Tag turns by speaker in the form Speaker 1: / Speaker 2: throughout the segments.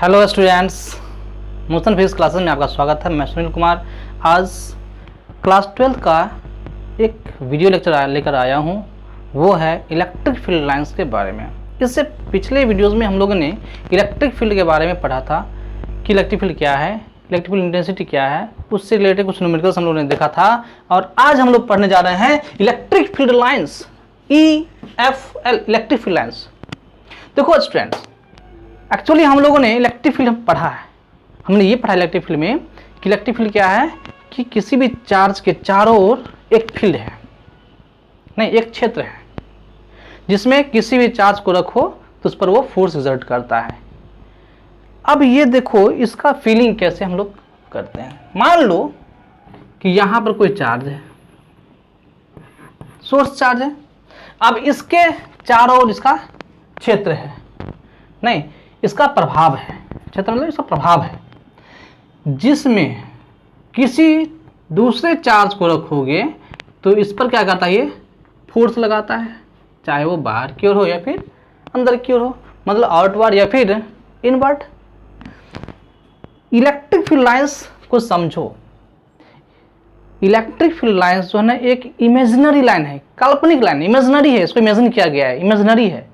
Speaker 1: Hello students, motion physics classes में आपका स्वागत है। मैं सुनील कुमार आज क्लास 12 का एक वीडियो लेक्चर लेकर आया हूं। वो है इलेक्ट्रिक फील्ड लाइंस के बारे में। इससे पिछले वीडियोस में हम लोगों ने इलेक्ट्रिक फील्ड के बारे में पढ़ा था कि इलेक्ट्रिक फील्ड क्या है, इलेक्ट्रिक फील्ड इंटेंसिटी क्या है, उससे रिलेटेड कुछ न्यूमेरिकल्स हम लोगों ने देखा था। और आज हम लोग पढ़ने जा रहे हैं electric field lines, EFL, electric field lines. देखो स्टूडेंट्स, एक्चुअली हम लोगों ने इलेक्ट्रिक फील्ड पढ़ा है। हमने ये पढ़ा इलेक्ट्रिक फील्ड में कि इलेक्ट्रिक फील्ड क्या है कि किसी भी चार्ज के चारों ओर एक फील्ड है, नहीं एक क्षेत्र है जिसमें किसी भी चार्ज को रखो तो उस पर वो फोर्स एक्सर्ट करता है। अब ये देखो इसका फीलिंग कैसे हम लोग करते हैं। मान लो कि यहाँ पर कोई चार्ज है, सोर्स चार्ज है। अब इसके चारों ओर इसका क्षेत्र है, नहीं इसका प्रभाव है, क्षेत्र मतलब इसका प्रभाव है, जिसमें किसी दूसरे चार्ज को रखोगे तो इस पर क्या करता है, ये फोर्स लगाता है, चाहे वो बाहर की ओर हो या फिर अंदर की ओर हो, मतलब आउटवर्ड या फिर इनवर्ड। इलेक्ट्रिक फील्ड लाइंस को समझो। इलेक्ट्रिक फील्ड लाइंस जो है ना एक इमेजिनरी लाइन है, काल्पनिक लाइन, इमेजिनरी है, इसको इमेजिन किया गया है, इमेजिनरी है।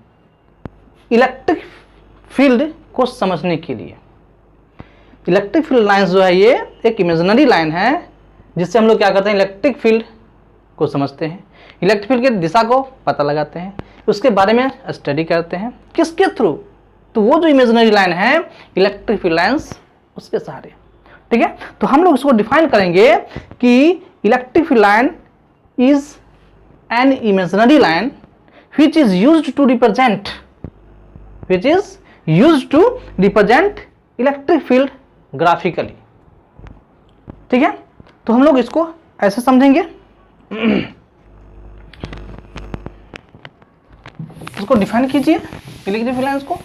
Speaker 1: इलेक्ट्रिक फील्ड को समझने के लिए इलेक्ट्रिक फील्ड लाइंस जो है ये एक इमेजिनरी लाइन है, जिससे हम लोग क्या करते हैं, इलेक्ट्रिक फील्ड को समझते हैं, इलेक्ट्रिक फील्ड की दिशा को पता लगाते हैं, उसके बारे में स्टडी करते हैं। किसके थ्रू? तो वो जो इमेजिनरी लाइन है इलेक्ट्रिक फील्ड लाइंस, उसके सहारे। ठीक है, तो हम लोग इसको डिफाइन करेंगे कि electric field line is an imaginary line which is used to represent electric field graphically. ठीक है, तो हम लोग इसको ऐसे समझेंगे, इसको डिफाइन कीजिए इलेक्ट्रिक फील्ड लाइंस को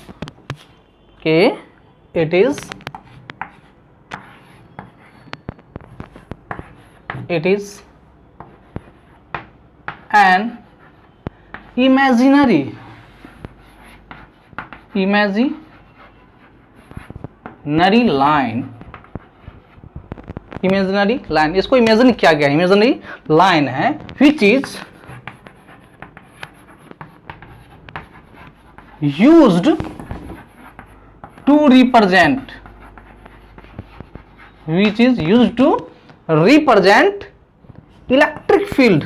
Speaker 1: कि it is an imaginary line, इसको इमेजिन किया गया, इमेजिनरी लाइन है which is used to represent electric field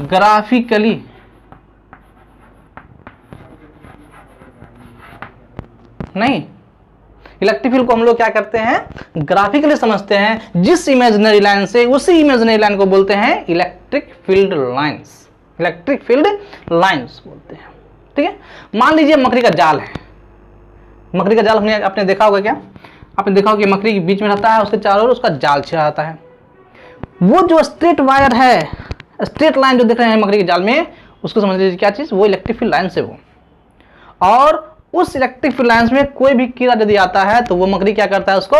Speaker 1: graphically. नहीं, इलेक्ट्रिक फील्ड को हम लोग क्या करते हैं, ग्राफिकली समझते हैं। जिस इमेजिनरी लाइन से, उसी इमेजिनरी लाइन को बोलते हैं electric field lines, electric field lines बोलते हैं। ठीक है, मान लीजिए मकड़ी का जाल है। मकड़ी का जाल आपने देखा होगा, क्या आपने देखा होगा कि मकड़ी के बीच में रहता है, उसके चारों ओर उसका जाल छिड़ा रहता है। वो जो स्ट्रेट वायर है, स्ट्रेट लाइन जो देख रहे हैं मकड़ी के जाल में, उसको समझ लीजिए क्या चीज, वो इलेक्ट्रिक फील्ड लाइन से वो। और उस इलेक्ट्रिक फील्ड लाइंस में कोई भी कीड़ा यदि आता है तो वो मकड़ी क्या करता है, उसको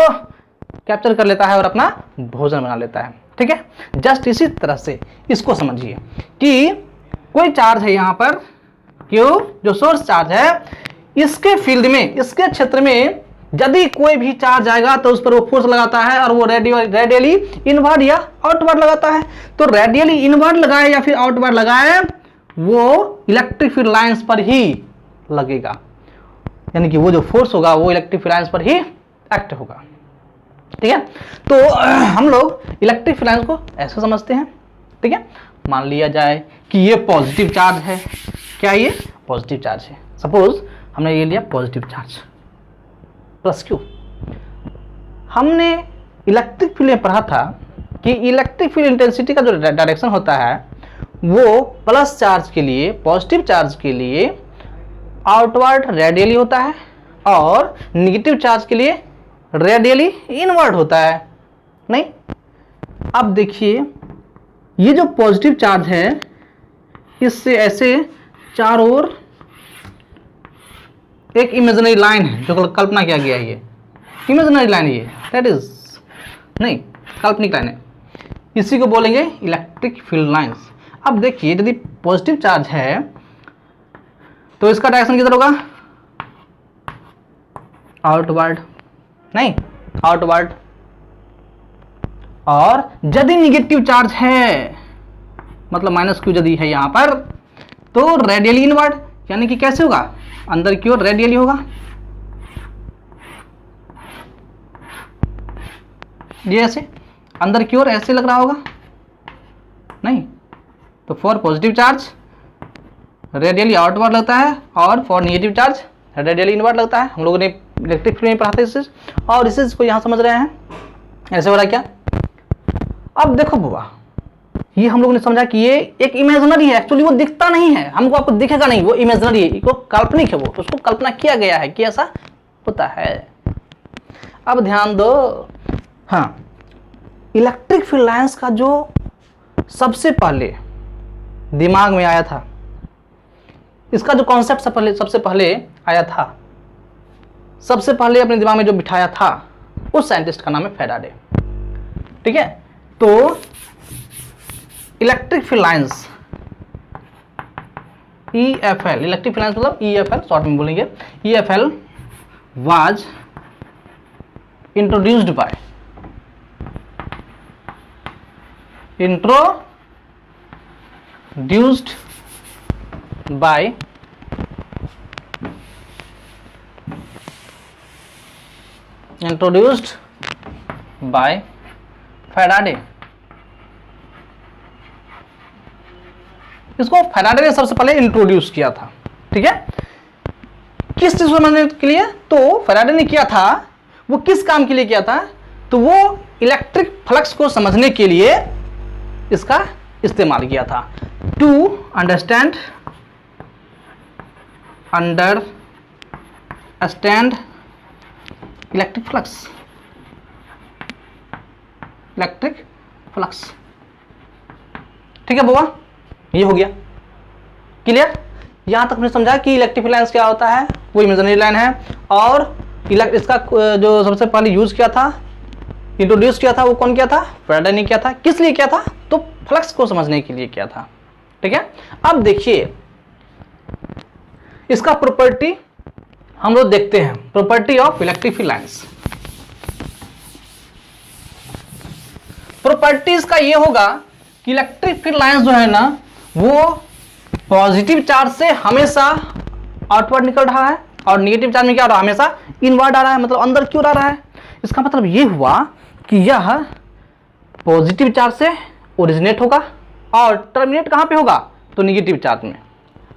Speaker 1: कैप्चर कर लेता है और अपना भोजन बना लेता है। ठीक है, जस्ट इसी तरह से इसको समझिए कि कोई चार्ज है यहाँ पर, क्यों, जो सोर्स चार्ज है, इसके फील्ड में, इसके क्षेत्र में यदि कोई भी चार्ज आएगा तो उस पर वो फोर्स लगाता है, और वो रेडियली इनवर्ड या आउटवर्ड लगाता है। तो रेडियली इनवर्ड लगाए या फिर आउटवर्ड लगाए, वो इलेक्ट्रिक फील्ड लाइंस पर ही लगेगा, यानी कि वो जो फोर्स होगा वो इलेक्ट्रिक फील्ड लाइंस पर ही एक्ट होगा। ठीक है, तो हम लोग इलेक्ट्रिक फील्ड लाइंस को ऐसे समझते हैं। ठीक है, मान लिया जाए कि ये पॉजिटिव चार्ज है। क्या ये पॉजिटिव चार्ज है? सपोज हमने ये लिया पॉजिटिव चार्ज प्लस क्यू। हमने इलेक्ट्रिक फील्ड में पढ़ा था कि इलेक्ट्रिक फील्ड इंटेंसिटी का जो डायरेक्शन होता है वो प्लस चार्ज के लिए, पॉजिटिव चार्ज के लिए आउटवर्ड रेडियली होता है, और नेगेटिव चार्ज के लिए रेडियली इनवर्ड होता है। नहीं, अब देखिए ये जो पॉजिटिव चार्ज है, इससे ऐसे चारों ओर एक इमेजिनरी लाइन है जो कल्पना किया गया है। ये इमेजिनरी लाइन, ये दैट इज नहीं काल्पनिक लाइन है, इसी को बोलेंगे इलेक्ट्रिक फील्ड लाइंस। अब देखिए यदि पॉजिटिव चार्ज है तो इसका डायरेक्शन किधर होगा, आउटवर्ड, नहीं आउटवर्ड। और यदि निगेटिव चार्ज है मतलब माइनस क्यू यदि है यहां पर, तो रेडियली इनवर्ड, यानी कि कैसे होगा, अंदर की ओर रेडियली होगा। ये ऐसे अंदर की ओर ऐसे लग रहा होगा, नहीं तो for positive charge radially outward लगता है और for negative charge radially inward लगता है। हम लोगों ने इलेक्ट्रिक फील्ड में पढ़ा था और इसे इसको यहां समझ रहे हैं, ऐसे हो रहा है क्या। अब देखो बुआ, ये हम लोगों ने समझा कि ये एक इमेजिनरी है, एक्चुअली वो दिखता नहीं है हमको, आपको दिखेगा नहीं, वो इमेजिनरी है, वो काल्पनिक है, वो उसको कल्पना किया गया है कि ऐसा होता है। अब ध्यान दो, हाँ इलेक्ट्रिक फील्ड लाइंस का जो सबसे पहले दिमाग में आया था, इसका जो कॉन्सेप्ट सबसे पहले आया था, सबसे पहले अपने दिमाग में जो बिठाया था, उस साइंटिस्ट का नाम है फैराडे। ठीक है, तो electric field lines EFL, electric field lines मतलब EFL शॉर्ट में बोलेंगे, EFL was introduced by Faraday. इसको फैराडे ने सबसे पहले इंट्रोड्यूस किया था। ठीक है, किस चीज को समझने के लिए, तो फैराडे ने किया था, वो किस काम के लिए किया था, तो वो इलेक्ट्रिक फ्लक्स को समझने के लिए इसका इस्तेमाल किया था। To understand electric flux. ठीक है बुआ, ये हो गया क्लियर। यहां तक हमने समझा कि इलेक्ट्रिक लाइंस क्या होता है, वो इमेजिनरी लाइन है, और इसका जो सबसे पहले यूज किया था, इंट्रोड्यूस किया था, वो कौन किया था, फैराडे ने किया था। किस लिए किया था, तो फ्लक्स को समझने के लिए किया था। ठीक है, अब देखिए इसका प्रॉपर्टी हम लोग देखते हैं, property of electric field lines. Properties का ये होगा कि इलेक्ट्रिक फील्ड लाइंस जो है ना, वो पॉजिटिव चार्ज से हमेशा आउटवर्ड निकल रहा है और नेगेटिव चार्ज में क्या आ रहा है, हमेशा इनवर्ड आ रहा है, मतलब अंदर क्यों आ रहा है। इसका मतलब ये हुआ कि यह पॉजिटिव चार्ज से ओरिजिनेट होगा और टर्मिनेट कहां पे होगा, तो नेगेटिव चार्ज में।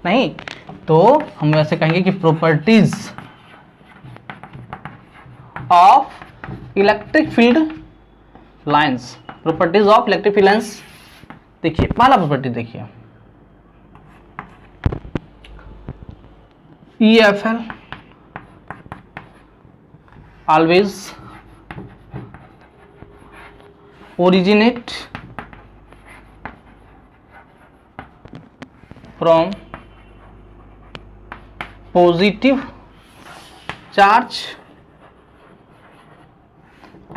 Speaker 1: नहीं तो हम ऐसे कहेंगे कि properties of electric field lines, properties of electric field lines. देखिए पहला प्रॉपर्टी देखिए, EFL always originate from positive charge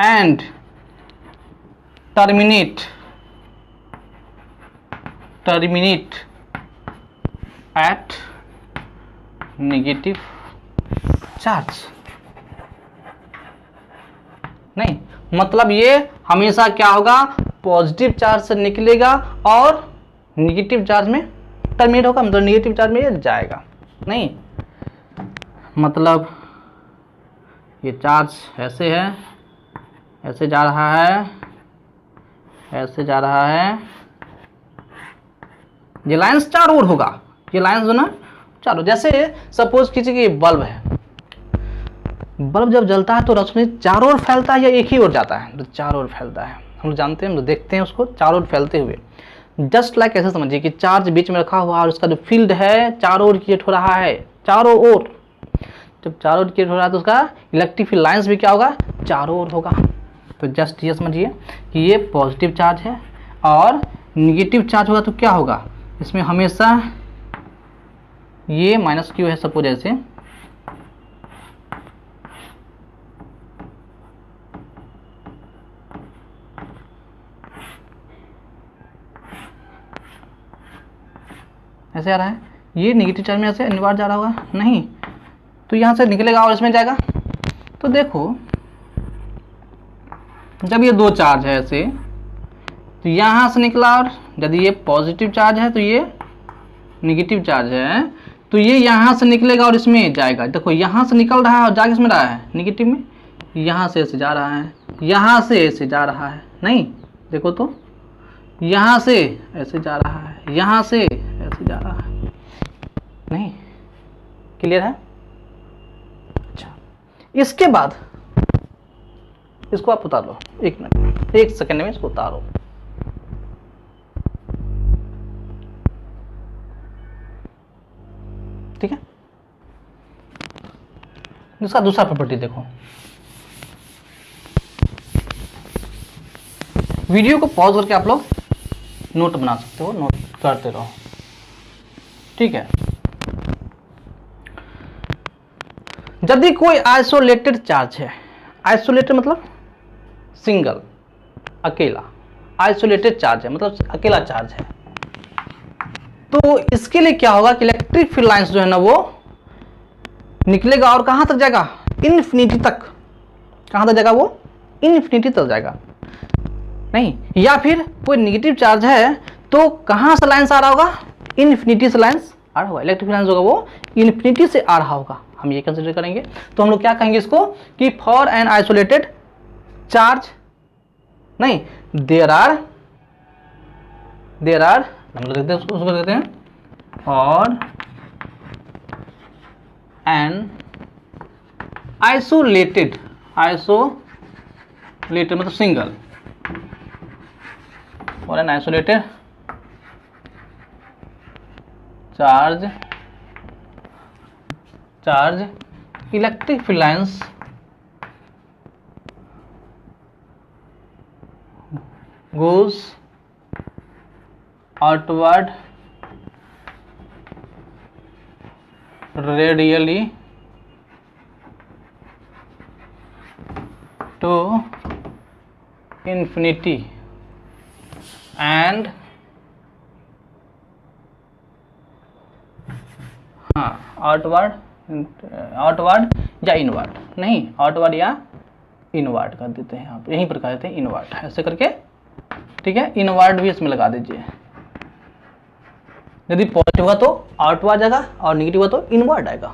Speaker 1: and terminate at negative charge. नहीं मतलब ये हमेशा क्या होगा, पॉजिटिव चार्ज से निकलेगा और नेगेटिव चार्ज में टर्मिनेट होगा, मतलब नेगेटिव चार्ज में जाएगा। नहीं मतलब ये चार्ज ऐसे है, ऐसे जा रहा है, ऐसे जा रहा है, ये लाइंस चारों ओर होगा, ये लाइंस जो ना चारों, जैसे सपोज कीजिए कि बल्ब है, बल्ब जब जलता है तो रोशनी चारों ओर फैलता है या एक ही ओर जाता है, तो चारों ओर फैलता है। हम जानते हैं, हम देखते हैं उसको चारों ओर फैलते हुए। जस्ट लाइक ऐसे समझिए कि चार्ज बीच में रखा हुआ और उसका जो फील्ड है चारों ओर क्रिएट हो रहा है, चारों ओर। जब चारों ओर क्रिएट हो रहा है तो उसका इलेक्ट्रिक फील्ड लाइंस भी क्या होगा, चारों ओर होगा। तो जस्ट ये समझिए कि ये पॉजिटिव चार्ज है और निगेटिव चार्ज होगा तो क्या होगा, इसमें हमेशा ये माइनस क्यू है सपोज ऐसे, ऐसे आ रहा है, ये नेगेटिव चार्ज में ऐसे इनवर्ट जा रहा होगा नहीं, तो यहाँ से निकलेगा और इसमें जाएगा। तो देखो जब ये दो चार्ज है ऐसे, तो यहाँ से निकला और यदि ये पॉजिटिव चार्ज है तो ये नेगेटिव चार्ज है, तो ये यहाँ से निकलेगा और इसमें जाएगा। देखो यहाँ से निकल रहा है और जाके इसमें रहा है नेगेटिव में, यहाँ से ऐसे जा रहा है, यहाँ से ऐसे जा रहा है नहीं, देखो तो यहाँ से ऐसे जा रहा है, यहाँ से ऐसे जा रहा है नहीं, क्लियर है। अच्छा, इसके बाद इसको आप उतार लो, 1 मिनट 1 सेकेंड में इसको उतारो। ठीक है, दूसरा प्रॉपर्टी देखो, वीडियो को पॉज करके आप लोग नोट बना सकते हो, नोट करते रहो। ठीक है, यदि कोई आइसोलेटेड चार्ज है, आइसोलेटेड मतलब सिंगल, अकेला, आइसोलेटेड चार्ज है मतलब अकेला चार्ज है, तो इसके लिए क्या होगा कि इलेक्ट्रिक फील्ड लाइंस जो है ना वो निकलेगा और कहां तक जाएगा, इन्फिनिटी तक। कहां तक जाएगा वो, इन्फिनिटी तक जाएगा नहीं, या फिर कोई नेगेटिव चार्ज है तो कहां से लाइंस आ रहा होगा, इन्फिनिटी से लाइंस आ रहा होगा, इलेक्ट्रिक लाइंस होगा वो इन्फिनिटी से आ रहा होगा, हम ये कंसीडर करेंगे। तो हम लोग क्या कहेंगे इसको कि फॉर एन आइसोलेटेड चार्ज नहीं, देयर आर हम लोग देखते हैं उसको कहते हैं और एन आइसोलेटेड मतलब सिंगल, और an isolated charge electric field lines goes outward radially to infinity and outward या इनवर्ड नहीं, आउटवर्ड या इनवर्ड कर देते हैं यहाँ पर, यहीं पर कर देते हैं इनवर्ड ऐसे करके। ठीक है, इनवर्ड भी इसमें लगा दीजिए, यदि पॉजिटिव होगा तो आउटवर्ड जाएगा और नेगेटिव होगा तो इनवर्ड आएगा।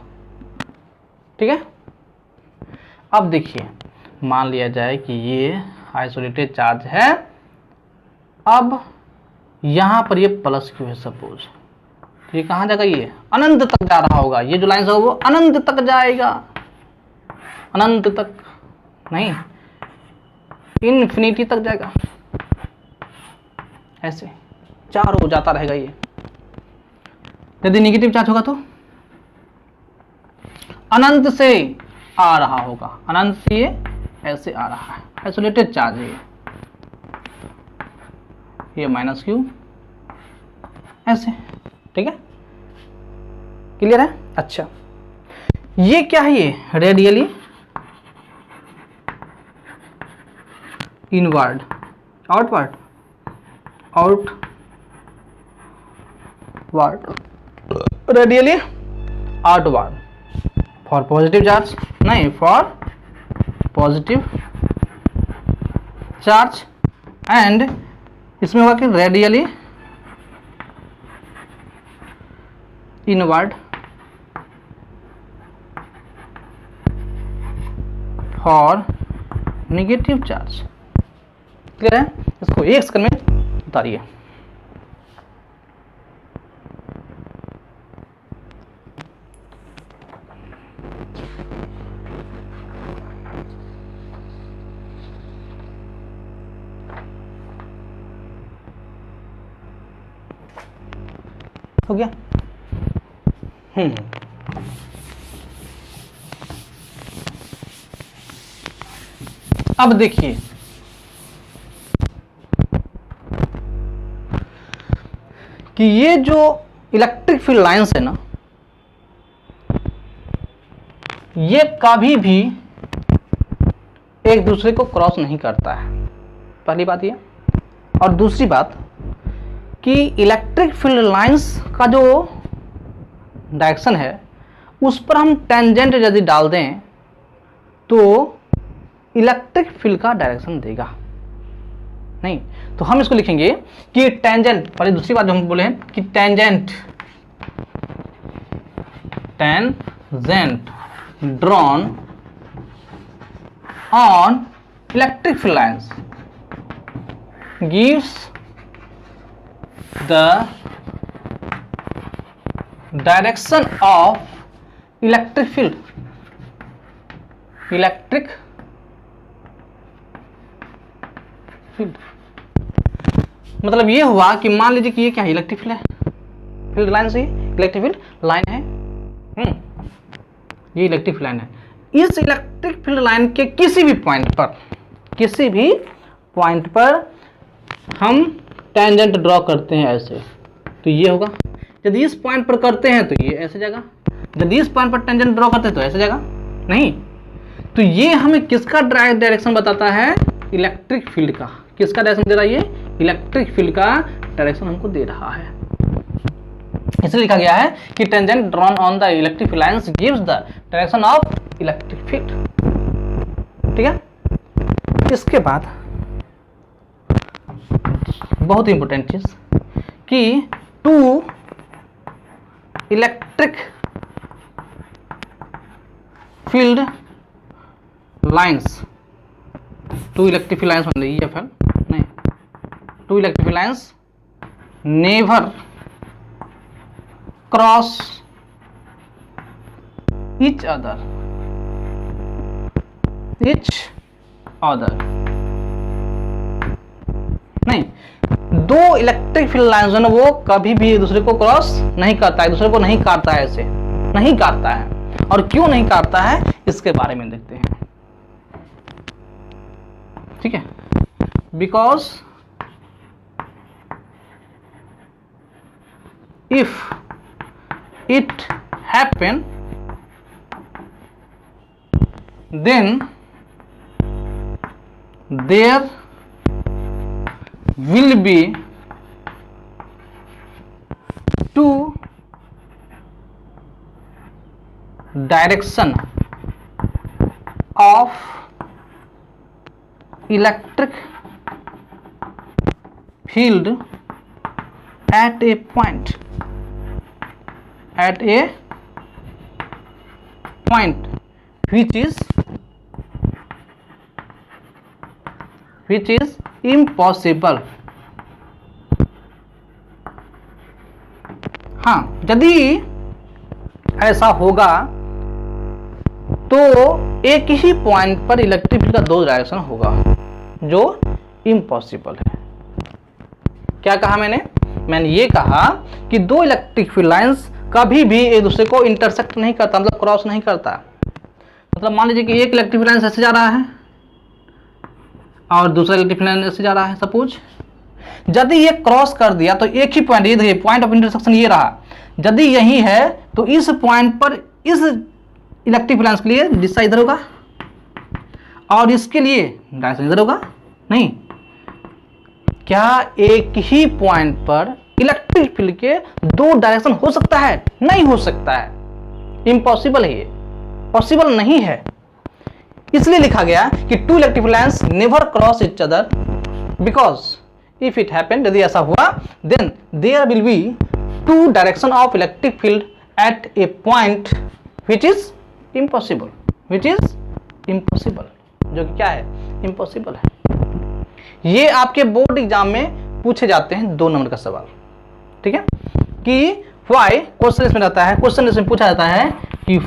Speaker 1: ठीक है, अब देखिए मान लिया जाए कि ये आइसोलेटेड चार्ज है, अब यहां पर ये प्लस क्यू है सपोज, ये कहां जाएगा, ये अनंत तक जा रहा होगा, ये जो लाइन होगा वो अनंत तक जाएगा, अनंत तक नहीं इन्फिनिटी तक जाएगा, ऐसे चार हो जाता रहेगा ये। यदि नेगेटिव चार्ज होगा तो अनंत से आ रहा होगा, अनंत से ये ऐसे आ रहा है, आइसोलेटेड चार्ज है ये माइनस क्यू ऐसे। ठीक है, क्लियर है। अच्छा, ये क्या है, ये radially inward, outward radially outward for positive charge नहीं, फॉर पॉजिटिव चार्ज, एंड इसमें होगा कि radially inward for negative charge. Clear है, इसको एक सेकंड में उतारिए। हो गया। अब देखिए कि ये जो इलेक्ट्रिक फील्ड लाइंस है ना, ये कभी भी एक दूसरे को क्रॉस नहीं करता है, पहली बात ये। और दूसरी बात कि इलेक्ट्रिक फील्ड लाइंस का जो डायरेक्शन है उस पर हम टेंजेंट यदि डाल दें तो इलेक्ट्रिक फील्ड का डायरेक्शन देगा नहीं। तो हम इसको लिखेंगे कि टेंजेंट, पहले दूसरी बात जो हम बोले हैं कि tangent drawn on electric field lines gives the direction of electric field. Electric field मतलब ये हुआ कि मान लीजिए कि ये क्या है, इलेक्ट्रिक फील्ड है, फील्ड लाइन से इलेक्ट्रिक फील्ड लाइन है। ये इलेक्ट्रिक फील्ड लाइन है। इस इलेक्ट्रिक फील्ड लाइन के किसी भी पॉइंट पर हम टेंजेंट ड्रॉ करते हैं ऐसे, तो ये होगा। यदि इस पॉइंट पर करते हैं तो ये ऐसे जाएगा, यदि इस पॉइंट पर टेंजेंट ड्रॉ करते हैं तो ऐसे जाएगा नहीं। तो ये हमें किसका डायरेक्शन बताता है, इलेक्ट्रिक फील्ड का। किसका डायरेक्शन दे रहा है, ये इलेक्ट्रिक फील्ड का डायरेक्शन हमको दे रहा है। इसलिए लिखा गया है कि tangent drawn on the electric field lines gives the direction of electric field. ठीक है, इसके बाद बहुत इंपॉर्टेंट चीज कि two electric field lines, two electric field lines मतलब ये फिर नहीं, two electric field lines never cross each other नहीं, दो इलेक्ट्रिक फील्ड लाइंस ना वो कभी भी एक दूसरे को क्रॉस नहीं करता है, एक दूसरे को नहीं काटता है, ऐसे नहीं काटता है। और क्यों नहीं काटता है इसके बारे में देखते हैं। ठीक है, because if it happen then there will be two direction of electric field at a point which is impossible। हाँ, यदि ऐसा होगा तो एक ही पॉइंट पर इलेक्ट्रिक फील्ड का दो डायरेक्शन होगा, जो इम्पॉसिबल है। क्या कहा मैंने ये कहा कि दो इलेक्ट्रिक फील्ड लाइंस कभी भी एक दूसरे को इंटरसेक्ट नहीं करता, मतलब क्रॉस नहीं करता। मतलब मान लीजिए कि एक इलेक्ट्रिक फील्ड लाइन ऐसे जा रहा है और दूसरा इलेक्ट्रिक फील्ड लाइन ऐसे जा रहा है। सपोज यदि ये क्रॉस कर दिया तो एक ही पॉइंट, ये देखिए पॉइंट ऑफ इंटरसेक्शन ये रहा, यदि यही है तो इस पॉइंट पर इस इलेक्ट्रिक फील्ड लाइन के लिए दिशा इधर होगा और इसके लिए डायरेक्शन इधर होगा। नहीं, क्या एक ही पॉइंट पर इलेक्ट्रिक फील्ड के दो डायरेक्शन हो सकता है? नहीं हो सकता है, इम्पॉसिबल है, ये पॉसिबल नहीं है। इसलिए लिखा गया कि two electric lines never cross each other because if it happen, यदि ऐसा हुआ, then there will be two direction of electric field at a point which is impossible, जो कि क्या है, इम्पॉसिबल है। ये आपके बोर्ड एग्जाम में पूछे जाते हैं 2 नंबर का सवाल। ठीक है, कि व्हाई, क्वेश्चन इसमें रहता है, क्वेश्चन इसमें पूछा जाता है कि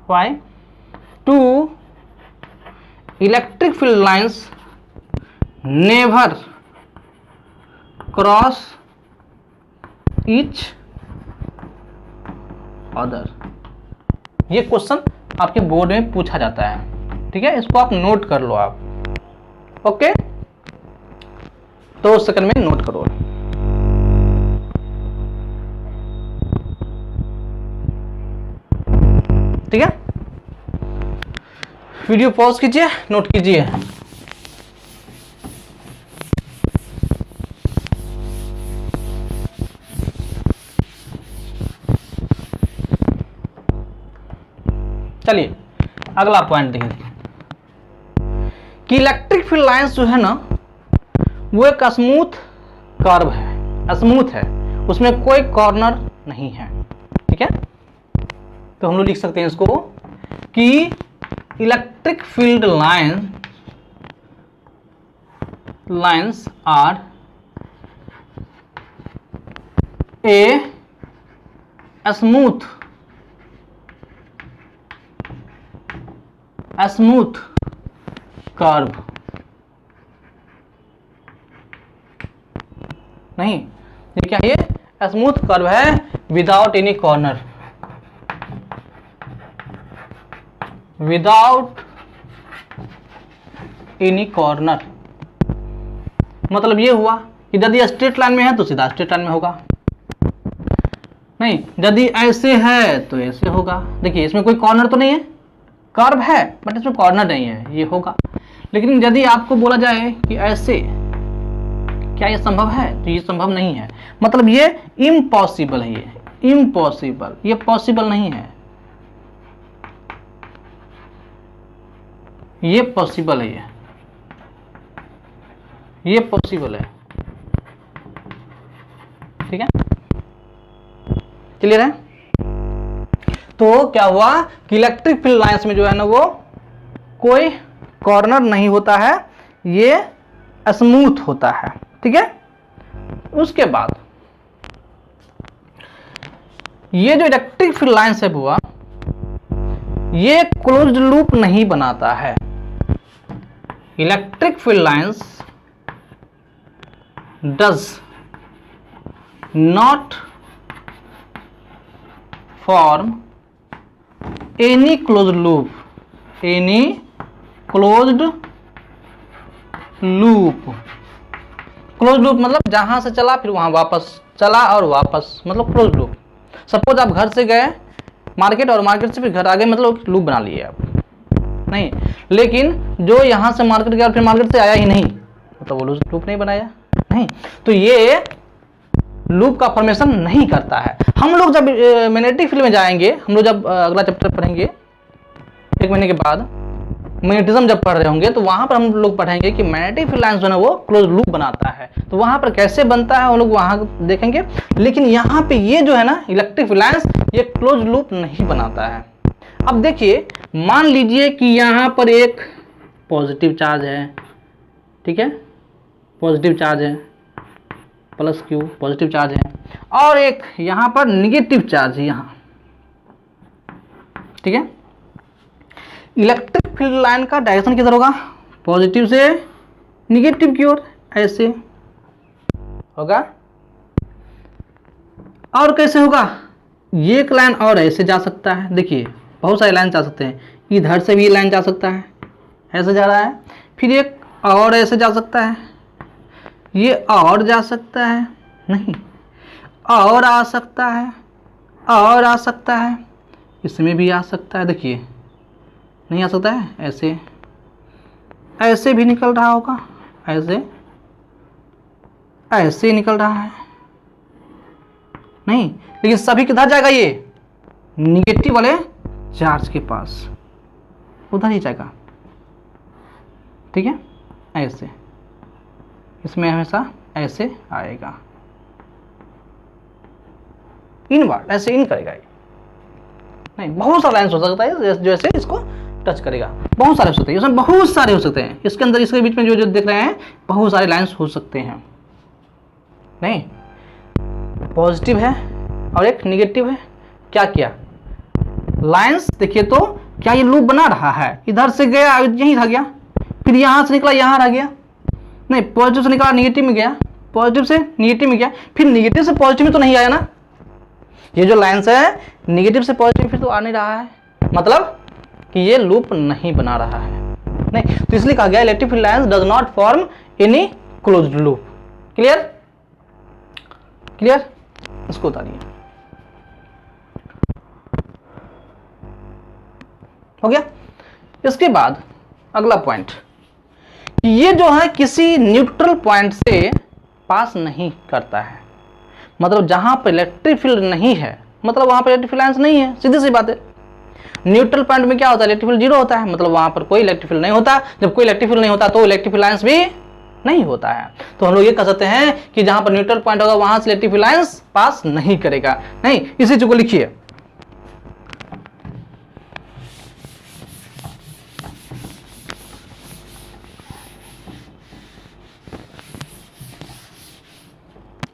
Speaker 1: why two electric field lines never cross each other. ये क्वेश्चन आपके बोर्ड में पूछा जाता है। ठीक है, इसको आप नोट कर लो आप। ओके, तो सेकंड में नोट करो। ठीक है, वीडियो पॉज कीजिए, नोट कीजिए। चलिए अगला पॉइंट देखिए कि इलेक्ट्रिक फील्ड लाइंस जो है ना वो एक स्मूथ कर्व है, स्मूथ है, उसमें कोई कॉर्नर नहीं है। ठीक है, तो हम लोग लिख सकते हैं इसको कि electric field lines are a smooth curve. नहीं, ये क्या है? ये स्मूथ कर्व है without any corner, without any corner. मतलब ये हुआ कि यदि स्ट्रेट लाइन में है तो सीधा स्ट्रेट लाइन में होगा, नहीं यदि ऐसे है तो ऐसे होगा। देखिए इसमें कोई कॉर्नर तो नहीं है, कर्व है बट इसमें कॉर्नर नहीं है, ये होगा। लेकिन यदि आपको बोला जाए कि ऐसे, क्या ये संभव है? तो ये संभव नहीं है, मतलब ये इम्पॉसिबल है, ये इम्पॉसिबल, ये पॉसिबल नहीं है, ये पॉसिबल है, ये पॉसिबल है। ठीक है, क्लियर है? तो क्या हुआ कि इलेक्ट्रिक फील्ड लाइंस में जो है ना वो कोई कॉर्नर नहीं होता है, ये स्मूथ होता है। ठीक है, उसके बाद ये जो इलेक्ट्रिक फील्ड लाइंस है बुआ, ये क्लोज्ड लूप नहीं बनाता है। Electric field lines does not form any closed loop, any closed loop. Close loop मतलब जहां से चला फिर वहां वापस चला और वापस, मतलब क्लोज लूप। सपोज आप घर से गए मार्केट और मार्केट से फिर घर आ गए, मतलब लूप बना लिए आप, नहीं। लेकिन जो यहां से मार्केट गया और फिर मार्केट से आया ही नहीं, मतलब वो लूप नहीं बनाया, नहीं। तो ये लूप का फॉर्मेशन नहीं करता है। हम लोग जब मैग्नेटिक फील्ड में जाएंगे, हम लोग जब अगला चैप्टर पढ़ेंगे 1 महीने के बाद, मैग्नेटिज्म जब पढ़ रहे होंगे, तो वहां पर हम लोग पढ़ेंगे कि मैग्नेटिक फील्ड लाइंस जो है वो क्लोज लूप बनाता है। तो वहां पर कैसे बनता है हम लोग वहां देखेंगे। लेकिन यहाँ पे ये जो है ना इलेक्ट्रिक फील्ड लाइंस, ये क्लोज लूप नहीं बनाता है। अब देखिए, मान लीजिए कि यहाँ पर एक पॉजिटिव चार्ज है, ठीक है, पॉजिटिव चार्ज है, प्लस क्यू पॉजिटिव चार्ज है, और एक यहाँ पर निगेटिव चार्ज है यहाँ। ठीक है, इलेक्ट्रिक फील्ड लाइन का डायरेक्शन किधर होगा? पॉजिटिव से निगेटिव की ओर, ऐसे होगा। और कैसे होगा? ये एक लाइन और ऐसे जा सकता है। देखिए बहुत सारे लाइन जा सकते हैं, इधर से भी लाइन जा सकता है, ऐसे जा रहा है, फिर एक और ऐसे जा सकता है, ये और जा सकता है, नहीं और आ सकता है, और आ सकता है, इसमें भी आ सकता है। देखिए नहीं आ सकता है, ऐसे ऐसे भी निकल रहा होगा, ऐसे ऐसे निकल रहा है, नहीं। लेकिन सभी किधर जाएगा? ये निगेटिव वाले चार्ज के पास, उधर ही जाएगा। ठीक है, ऐसे, इसमें हमेशा ऐसे आएगा, इनवर्ड, ऐसे इन करेगा ये, नहीं। बहुत सारे लाइन्स हो सकता है जैसे इसको टच करेगा, बहुत सारे हो सकते हैं, इसमें बहुत सारे हो सकते हैं। इसके अंदर, इसके बीच में जो जो देख रहे हैं, बहुत सारे लाइन्स हो सकते हैं, नहीं। पॉजिटिव है और एक निगेटिव है, क्या किया लाइन्स? देखिए तो क्या ये लूप बना रहा है? इधर से गया यहीं रह गया, फिर यहाँ से निकला यहाँ रह गया, नहीं। पॉजिटिव से निकला निगेटिव में गया, पॉजिटिव से निगेटिव में गया, फिर निगेटिव से पॉजिटिव में तो नहीं आया ना। ये जो लाइन्स है निगेटिव से पॉजिटिव फिर तो आ नहीं रहा है, मतलब कि ये लूप नहीं बना रहा है, नहीं। तो इसलिए कहा गया electric field lines does not form any closed loop. Clear? Clear? इसको उतारिए, हो गया। इसके बाद अगला पॉइंट, ये जो है किसी न्यूट्रल पॉइंट से पास नहीं करता है, मतलब जहां पर इलेक्ट्रिक फील्ड नहीं है, मतलब वहां पर इलेक्ट्रिक फील्ड लाइन्स नहीं है, सीधी सी बात है। न्यूट्रल पॉइंट में क्या होता है, इलेक्ट्रिक फील्ड जीरो होता है, मतलब वहां पर कोई इलेक्ट्रिक फील्ड नहीं होता। जब कोई इलेक्ट्रिक फील्ड नहीं होता तो इलेक्ट्रिक फील्ड लाइंस भी नहीं होता है। तो हम लोग ये कह सकते हैं कि जहां पर न्यूट्रल पॉइंट होगा वहां से इलेक्ट्रिक फील्ड लाइंस पास नहीं करेगा। नहीं, इसी चीज को लिखिए,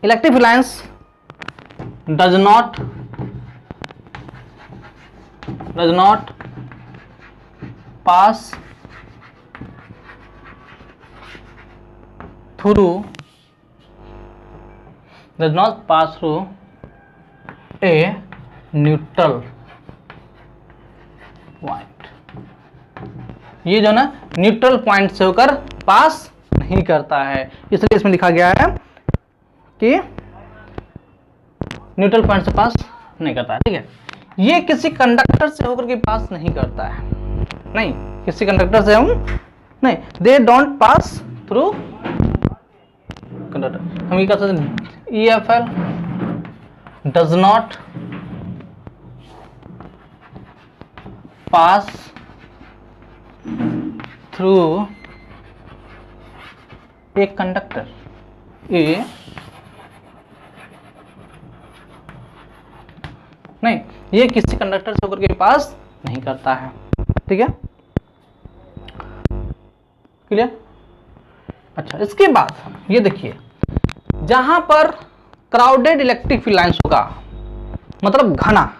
Speaker 1: electric field lines does not pass through a neutral point। ये जो ना न्यूट्रल पॉइंट से होकर पास नहीं करता है, इसलिए इसमें लिखा गया है कि न्यूट्रल पॉइंट से पास नहीं करता है। ठीक है, ये किसी कंडक्टर से होकर के पास नहीं करता है, नहीं, किसी कंडक्टर से हम नहीं, they don't pass through conductor. हम ये कह सकते हैं EFL does not pass through a conductor, ए नहीं, ये किसी कंडक्टर से होकर के पास नहीं करता है। ठीक है, क्लियर? अच्छा, इसके बाद ये देखिए, जहां पर क्राउडेड इलेक्ट्रिक फील्ड लाइंस होगा, मतलब घना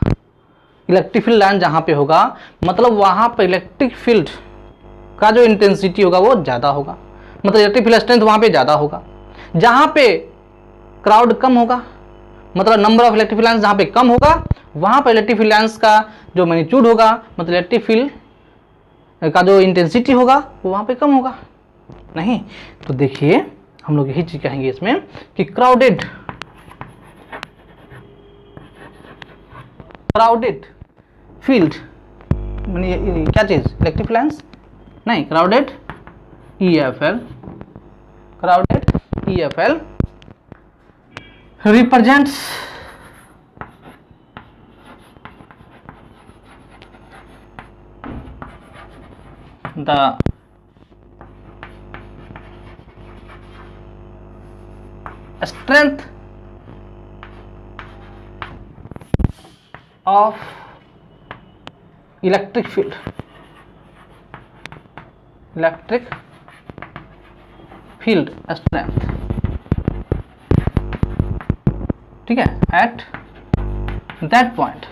Speaker 1: इलेक्ट्रिक फील्ड लाइन जहां पे होगा, मतलब वहां पर इलेक्ट्रिक फील्ड का जो इंटेंसिटी होगा वो ज्यादा होगा, मतलब इलेक्ट्रिक फील्ड स्ट्रेंथ वहां पे ज्यादा होगा। जहां पे क्राउड कम होगा, मतलब number of electric field lines जहां पे कम होगा, वहां पर इलेक्ट्रिक फील्ड लाइंस का जो मैग्नीट्यूड होगा, मतलब इलेक्ट्रिक फील्ड का जो इंटेंसिटी होगा वो वहां पे कम होगा। नहीं, तो देखिए हम लोग यही चीज कहेंगे इसमें कि क्राउडेड फील्ड क्या चीज, इलेक्ट्रिक फील्ड लाइंस नहीं, crowded EFL represents the strength of electric field strength। ठीक है, at that point,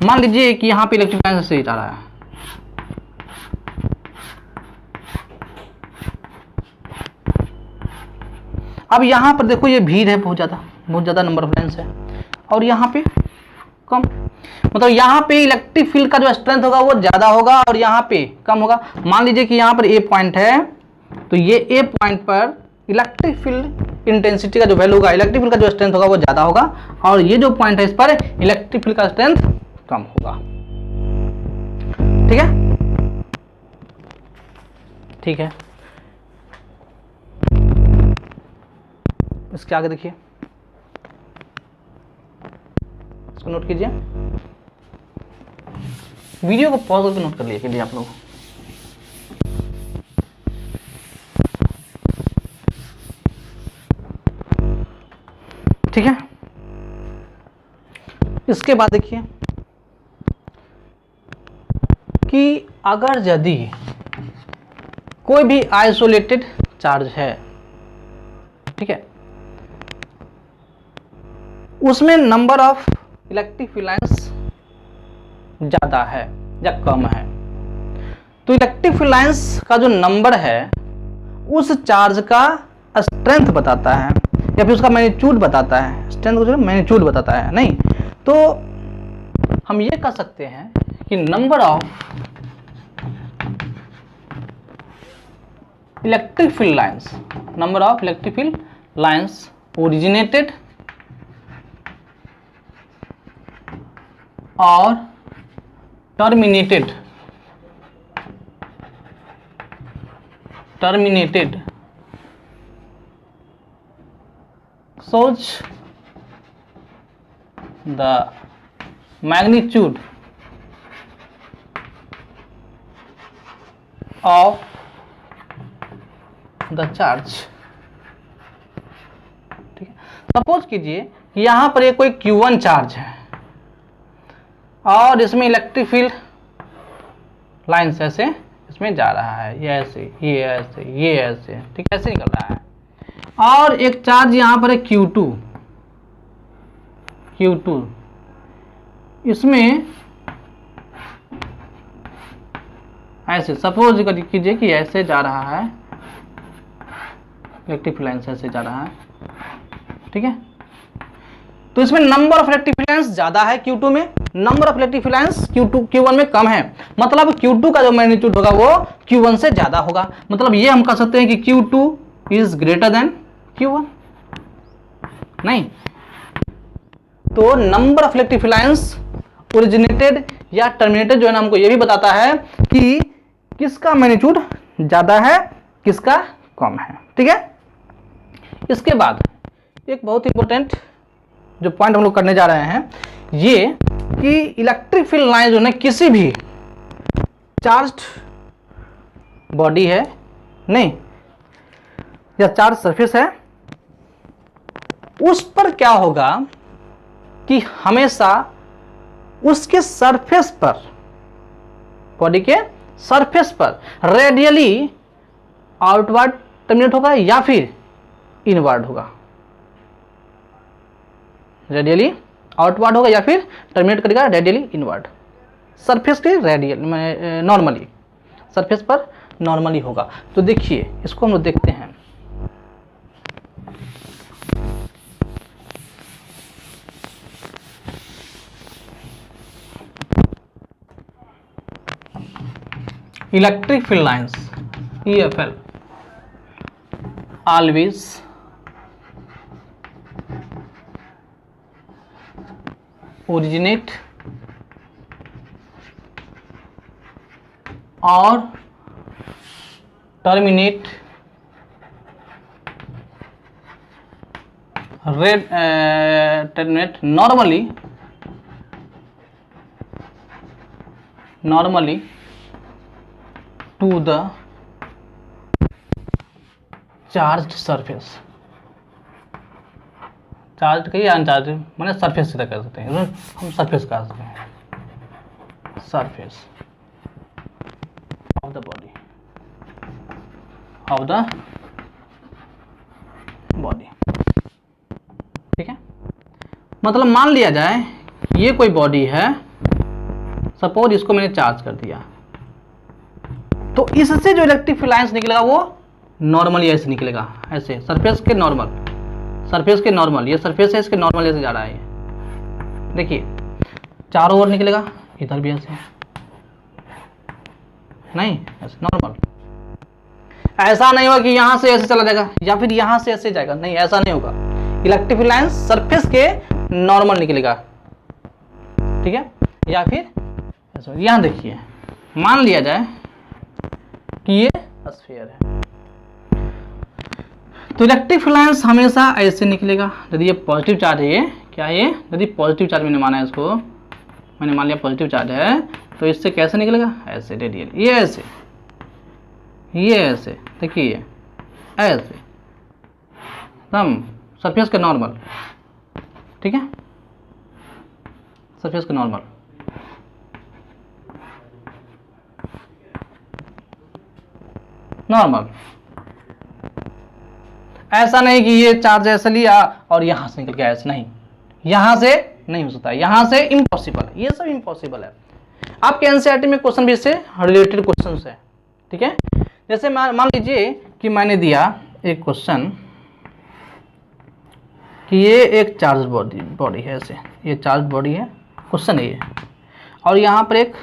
Speaker 1: मान लीजिए कि यहां पे इलेक्ट्रिक लाइन से जा रहा है, अब यहां पर देखो ये भीड़ है, बहुत ज्यादा नंबर ऑफ लाइन्स है, और यहां पे कम, मतलब यहां पे इलेक्ट्रिक फील्ड का जो स्ट्रेंथ होगा वो ज्यादा होगा और यहां पे कम होगा। मान लीजिए कि यहां पर ए पॉइंट है, तो ये ए पॉइंट पर इलेक्ट्रिक फील्ड इंटेंसिटी का जो वैल्यू होगा, इलेक्ट्रिक फील्ड का जो स्ट्रेंथ होगा वो ज्यादा होगा, और ये जो पॉइंट है इस पर इलेक्ट्रिक फील्ड का स्ट्रेंथ कम होगा। ठीक है, ठीक है, इसके आगे देखिए, इसको नोट कीजिए, वीडियो को पॉज करके नोट कर लीजिए आप लोग। ठीक है, इसके बाद देखिए कि अगर यदि कोई भी आइसोलेटेड चार्ज है, ठीक है, उसमें number of electric field lines ज्यादा है या कम है, तो इलेक्ट्रिक फील्ड लाइंस का जो नंबर है उस चार्ज का स्ट्रेंथ बताता है या फिर उसका मैग्नीट्यूड बताता है, स्ट्रेंथ को जो मैग्नीट्यूड बताता है। नहीं, तो हम ये कह सकते हैं कि number of electric field lines originated और terminated shows the magnitude of the charge। ठीक है, सपोज कीजिए कि यहां पर ये कोई Q1 चार्ज है और इसमें इलेक्ट्रिक फील्ड लाइन्स ऐसे इसमें जा रहा है, ये ऐसे, ये ऐसे, ये ऐसे, ठीक है, ऐसे निकल रहा है। और एक चार्ज यहां पर है Q2, इसमें ऐसे सपोज कीजिए कि ऐसे जा रहा है, इलेक्ट्रिक लाइन ऐसे जा रहा है, ठीक है। तो इसमें नंबर ऑफ इलेक्ट्रिक लाइन्स ज्यादा है Q2 में, number of electric lines Q1 में कम है, मतलब Q2 का जो मैग्नीट्यूड होगा वो Q1 से ज्यादा होगा। मतलब ये हम कह सकते हैं कि Q2 is greater than Q1। नहीं, तो number of electric lines originated या टर्मिनेटेड जो है ना, हमको ये भी बताता है कि किसका मैग्नीट्यूड ज्यादा है, किसका कम है, ठीक है। इसके बाद एक बहुत इंपॉर्टेंट जो पॉइंट हम लोग करने जा रहे हैं, ये कि इलेक्ट्रिक फील्ड लाइन जो है किसी भी चार्ज्ड बॉडी है, नहीं, या चार्ज सरफेस है, उस पर क्या होगा कि हमेशा उसके सरफेस पर, बॉडी के सरफेस पर रेडियली आउटवर्ड टर्मिनेट होगा या फिर इनवर्ड होगा, रेडियली आउटवर्ड होगा या फिर टर्मिनेट करेगा रेडियली इनवर्ड, सरफेस के रेडियल नॉर्मली, सरफेस पर नॉर्मली होगा। तो देखिए इसको हम लोग देखते हैं। Electric field lines EFL always originate or terminate normally to the charged surface. Charge कहिए अनचार्ज, मैंने सरफेस सीधा कह सकते हैं, हम सरफेस कह सकते हैं, surface of the body, of the body, ठीक है। मतलब मान लिया जाए ये कोई बॉडी है, सपोज इसको मैंने चार्ज कर दिया, तो इससे जो इलेक्ट्रिक फील्ड लाइन्स निकलेगा वो नॉर्मली ऐसे निकलेगा, ऐसे सरफेस के नॉर्मल, सरफेस के नॉर्मल, ये सरफेस है, इसके नॉर्मल ऐसे जा रहा है, ये देखिए चारों ओर निकलेगा, इधर भी ऐसे, नहीं ऐसे नॉर्मल। ऐसा नहीं होगा कि यहां से ऐसे चला जाएगा या फिर यहां से ऐसे जाएगा, नहीं ऐसा नहीं होगा। इलेक्ट्रिक फील्ड लाइन्स सरफेस के नॉर्मल निकलेगा, ठीक है, या फिर ऐसे। यहां देखिए, मान लिया जाए कि ये स्फीयर है, तो इलेक्ट्रिक फील्ड लाइन्स हमेशा ऐसे निकलेगा। यदि ये पॉजिटिव चार्ज है, ये क्या है, यदि पॉजिटिव चार्ज मैंने माना है, इसको मैंने मान लिया पॉजिटिव चार्ज है, तो इससे कैसे निकलेगा, ऐसे रेडियल, ये ऐसे, ये ऐसे, देखिए ऐसे, हम सरफेस के नॉर्मल, ठीक है, सरफेस के नॉर्मल, नॉर्मल। ऐसा नहीं कि ये चार्ज ऐसे लिया और यहां से निकल गया, ऐसे नहीं, यहां से नहीं हो सकता, यहां से इम्पॉसिबल, ये सब इम्पॉसिबल है। आपके एनसीईआरटी में क्वेश्चन भी इससे रिलेटेड क्वेश्चन है, ठीक है। जैसे मान लीजिए कि मैंने दिया एक क्वेश्चन कि ये एक चार्ज बॉडी है, ऐसे ये चार्ज बॉडी है, क्वेश्चन है ये, और यहाँ पर एक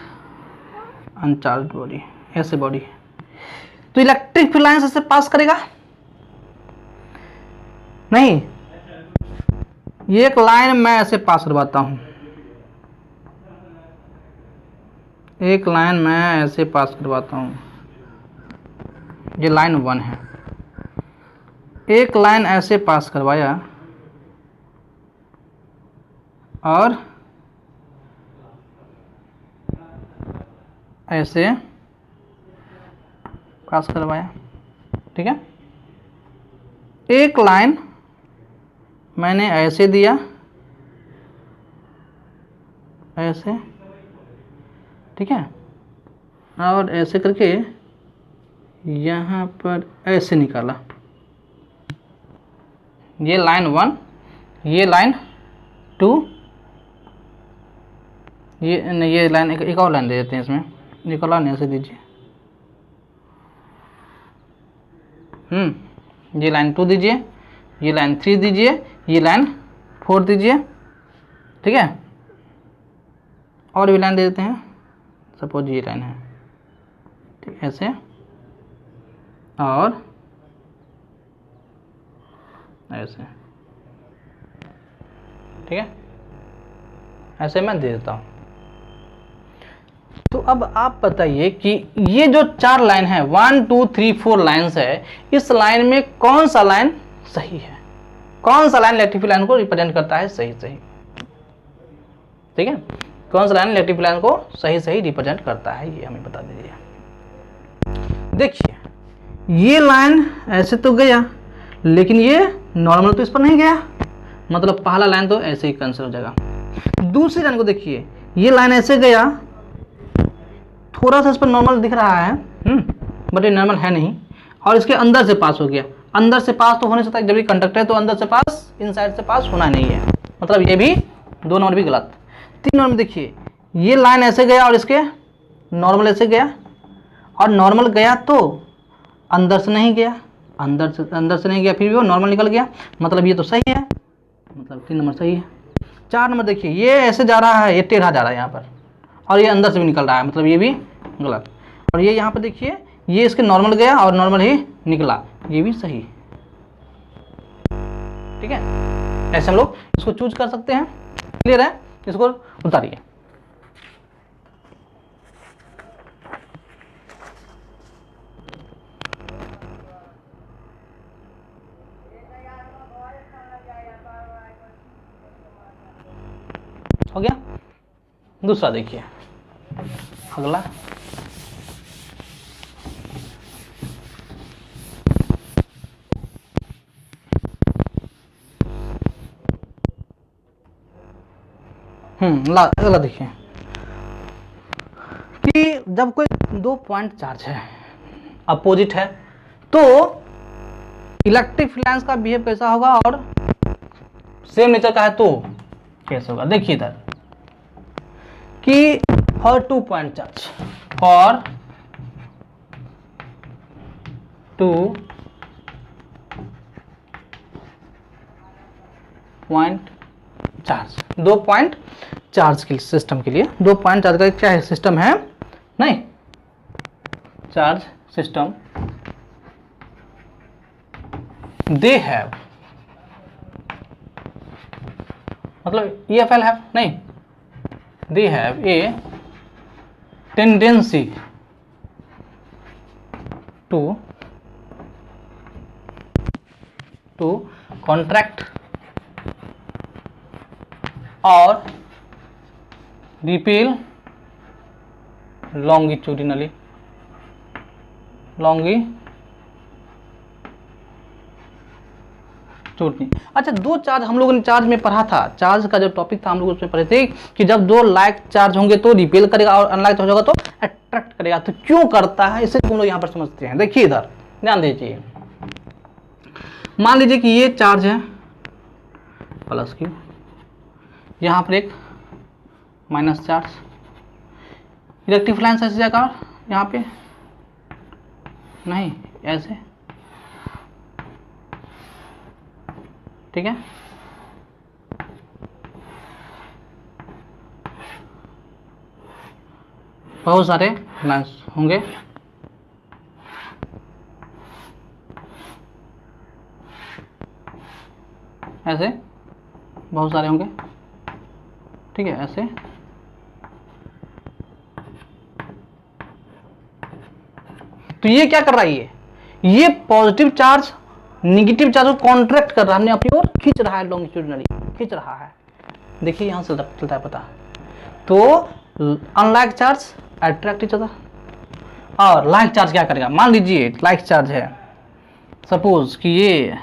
Speaker 1: अनचार्ज बॉडी, ऐसे बॉडी है, तो इलेक्ट्रिक फील्ड लाइन्स ऐसे पास करेगा, नहीं, ये एक लाइन मैं ऐसे पास करवाता हूं, एक लाइन मैं ऐसे पास करवाता हूं, ये लाइन 1 है, एक लाइन ऐसे पास करवाया, और ऐसे क्रॉस करवाया। ठीक है, एक लाइन मैंने ऐसे दिया, ऐसे, ठीक है, और ऐसे करके यहाँ पर ऐसे निकाला। ये लाइन 1, ये लाइन 2, ये लाइन एक और लाइन दे देते हैं इसमें, एक और लाइन ऐसे दीजिए। ये लाइन 2 दीजिए, ये लाइन 3 दीजिए, ये लाइन 4 दीजिए। ठीक है, और भी लाइन दे देते हैं, सपोज ये लाइन है, ठीक, ऐसे, और ऐसे। ठीक है, ऐसे मैं दे देता हूँ। तो अब आप बताइए कि ये जो 4 लाइन है, 1 2 3 4 लाइन्स है, इस लाइन में कौन सा लाइन सही है, कौन सा लाइन इलेक्ट्रिक लाइन को रिप्रेजेंट करता है सही सही। ठीक है, कौन सा लाइन इलेक्ट्रिक लाइन को सही सही रिप्रेजेंट करता है, ये हमें बता दीजिए। देखिए, ये लाइन ऐसे तो गया, लेकिन ये नॉर्मल तो इस पर नहीं गया, मतलब पहला लाइन तो ऐसे ही कैंसिल हो जाएगा। दूसरी लाइन को देखिए, ये लाइन ऐसे गया, थोड़ा सा इस पर नॉर्मल दिख रहा है, बट ये नॉर्मल है नहीं, और इसके अंदर से पास हो गया। अंदर से पास तो होने से, जब ये कंडक्टर है तो अंदर से पास, इनसाइड से पास होना नहीं है, मतलब ये भी 2 नंबर भी गलत। 3 नंबर में देखिए, ये लाइन ऐसे गया और इसके नॉर्मल ऐसे गया, और नॉर्मल गया तो अंदर से नहीं गया, अंदर से नहीं गया, फिर भी वो नॉर्मल निकल गया, मतलब ये तो सही है, मतलब 3 नंबर सही है। 4 नंबर देखिए, ये ऐसे जा रहा है, ये टेढ़ा जा रहा है यहाँ पर, और ये अंदर से भी निकल रहा है, मतलब ये भी गलत। और ये यहाँ पर देखिए, ये इसके नॉर्मल गया और नॉर्मल ही निकला, ये भी सही। ठीक है, ऐसे हम लोग इसको चूज कर सकते हैं। क्लियर है, इसको उतारिए। हो गया। दूसरा देखिए, अगला, अगला देखिए कि जब कोई 2 पॉइंट चार्ज है, अपोजिट है, तो इलेक्ट्रिक फिलांस का बिहेव कैसा होगा, और सेम नेचर का है तो कैसे होगा। देखिए इधर कि for 2 point charge, for 2 point charge, 2 point charge के सिस्टम के लिए, 2 पॉइंट चार्ज का क्या है सिस्टम है, नहीं, चार्ज सिस्टम, दे हैव, मतलब EFL हैव नहीं, they have a tendency to contract or repel longitudinally, नहीं। अच्छा, 2 चार्ज हम लोगों ने चार्ज में पढ़ा था, चार्ज का जो टॉपिक था हम लोग उसमें पढ़े थे कि जब 2 लाइक चार्ज होंगे तो रिपेल करेगा और अनलाइक हो जाएगा तो अट्रैक्ट करेगा। तो क्यों करता है, इसे तुम लोग यहाँ पर समझते हैं। देखिए इधर ध्यान दीजिए, मान लीजिए कि ये चार्ज है प्लस Q, यहाँ पर एक माइनस चार्ज, इलेक्ट्रिक फिलांस ऐसे जाएगा, यहाँ पे नहीं, ऐसे, ठीक है, बहुत सारे लाइन्स होंगे, ऐसे बहुत सारे होंगे, ठीक है, ऐसे, तो ये क्या कर रहा है, ये पॉजिटिव चार्ज निगेटिव चार्ज को कॉन्ट्रैक्ट कर रहा है, हमने अपनी ओर खींच रहा है, लॉन्गिट्यूडिनली खींच रहा है, देखिए यहाँ से चलता है पता। तो unlike charge attract each other, और लाइक चार्ज क्या करेगा, मान लीजिए लाइक चार्ज है, सपोज कि ये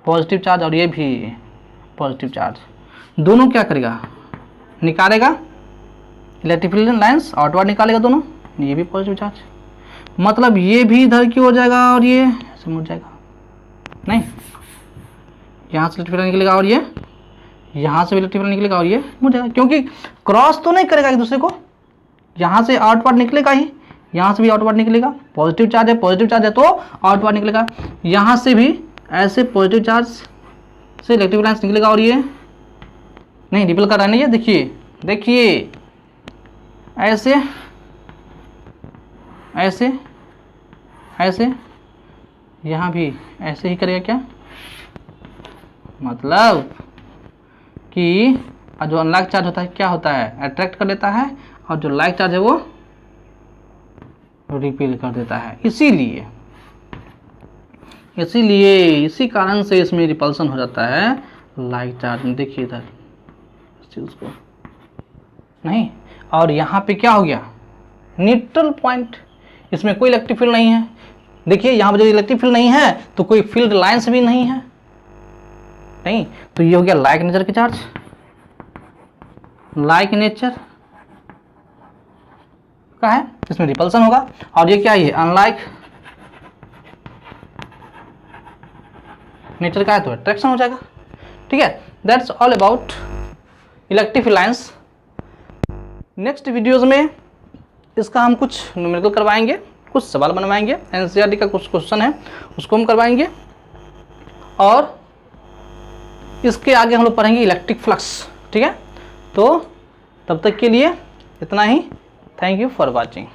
Speaker 1: पॉजिटिव चार्ज और ये भी पॉजिटिव चार्ज, दोनों क्या करेगा, निकालेगा इलेक्ट्रिक फील्ड लाइंस आउटवर्ड निकालेगा दोनों, ये भी पॉजिटिव चार्ज, मतलब ये भी इधर की हो जाएगा और ये ऐसे मुड़ जाएगा, नहीं यहाँ से इलेक्ट्रिक फील्ड निकलेगा और ये यहाँ से इलेक्ट्रिक फील्ड निकलेगा और ये मुड़ जाएगा, क्योंकि क्रॉस तो नहीं करेगा एक दूसरे को, यहाँ से आउटवर्ड निकलेगा ही, यहाँ से भी आउटवर्ड निकलेगा, पॉजिटिव चार्ज है तो आउटवर्ड निकलेगा, यहाँ से भी ऐसे पॉजिटिव चार्ज से इलेक्ट्रिक लाइंस निकलेगा और ये नहीं रिपल कर रहा है, नहीं है, देखिए ऐसे ऐसे ऐसे, यहाँ भी ऐसे ही करेगा, क्या मतलब कि जो अनलाइक चार्ज होता है क्या होता है, अट्रैक्ट कर लेता है, और जो लाइक चार्ज है वो रिपेल कर देता है। इसीलिए इसी कारण से इसमें रिपल्सन हो जाता है लाइक चार्ज में। देखिए इधर इस चीज को नहीं, और यहाँ पे क्या हो गया, न्यूट्रल पॉइंट, इसमें कोई इलेक्ट्रिक फील्ड नहीं है। देखिए यहाँ पर जो इलेक्ट्रिक फील्ड नहीं है तो कोई फील्ड लाइंस भी नहीं है, नहीं, तो ये हो गया लाइक नेचर के चार्ज, लाइक नेचर का है, इसमें रिपल्सन होगा, और ये क्या है, अनलाइक नेचर का है तो अट्रैक्शन हो जाएगा। ठीक है, that's all about electric field lines. Next videos में इसका हम कुछ न्यूमेरिकल करवाएंगे, कुछ सवाल बनवाएंगे, एनसीईआरटी का कुछ क्वेश्चन है उसको हम करवाएंगे, और इसके आगे हम लोग पढ़ेंगे इलेक्ट्रिक फ्लक्स। ठीक है, तो तब तक के लिए इतना ही। Thank you for watching.